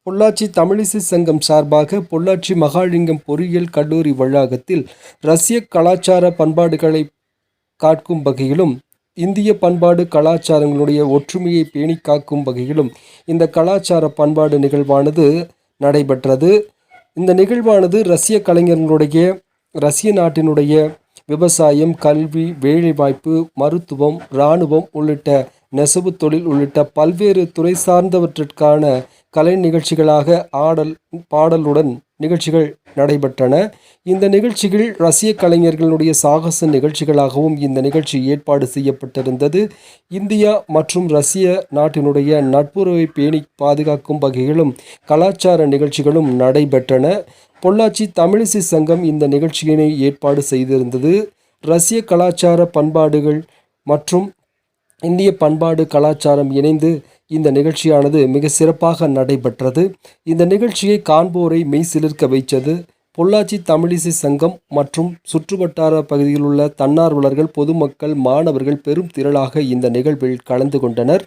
பொள்ளாச்சி தமிழிசை சங்கம் சார்பாக பொள்ளாச்சி மகாலிங்கம் பொறியியல் கல்லூரி வளாகத்தில் ரஷ்ய கலாச்சார பண்பாடுகளை காக்கும் வகையிலும் இந்திய பண்பாடு கலாச்சாரங்களுடைய ஒற்றுமையை பேணி காக்கும் வகையிலும் இந்த கலாச்சார பண்பாடு நிகழ்வானது நடைபெற்றது. இந்த நிகழ்வானது ரஷ்ய நாட்டினுடைய விவசாயம், கல்வி, வேலைவாய்ப்பு, மருத்துவம், இராணுவம் உள்ளிட்ட நெசவு தொழில் உள்ளிட்ட பல்வேறு துறை சார்ந்தவற்றிற்கான கலை நிகழ்ச்சிகளாக பாடலுடன் நிகழ்ச்சிகள் நடைபெற்றன. இந்த நிகழ்ச்சிகள் ரஷ்ய கலைஞர்களுடைய சாகச நிகழ்ச்சிகளாகவும் இந்த நிகழ்ச்சி ஏற்பாடு செய்யப்பட்டிருந்தது. இந்தியா மற்றும் ரஷ்ய நாட்டினுடைய நட்புறவை பேணி பாதுகாக்கும் வகையிலும் கலாச்சார நிகழ்ச்சிகளும் நடைபெற்றன. பொள்ளாச்சி தமிழிசை சங்கம் இந்த நிகழ்ச்சியினை ஏற்பாடு செய்திருந்தது. ரஷ்ய கலாச்சார பண்பாடுகள் மற்றும் இந்திய பண்பாடு கலாச்சாரம் இணைந்து இந்த நிகழ்ச்சியானது மிக சிறப்பாக நடைபெற்றது. இந்த நிகழ்ச்சியை காண்போரை மெய் சிலிர்க்க வைத்தது. பொள்ளாச்சி தமிழிசை சங்கம் மற்றும் சுற்றுவட்டார பகுதியில் உள்ள தன்னார்வலர்கள், பொதுமக்கள், மாணவர்கள் பெரும் திரளாக இந்த நிகழ்வில் கலந்து கொண்டனர்.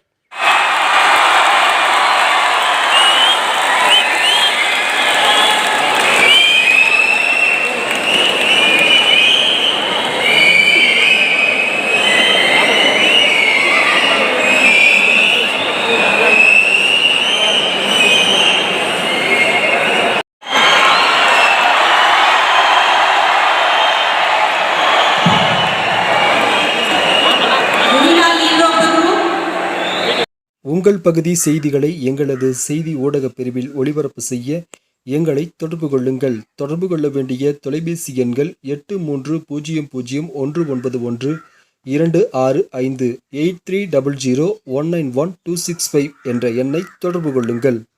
உங்கள் பகுதி செய்திகளை எங்களது செய்தி ஊடகப் பிரிவில் ஒளிபரப்பு செய்ய எங்களை தொடர்பு கொள்ளுங்கள். தொடர்பு கொள்ள வேண்டிய தொலைபேசி எண்கள் 8300191265 8300191265 என்ற எண்ணை தொடர்பு கொள்ளுங்கள்.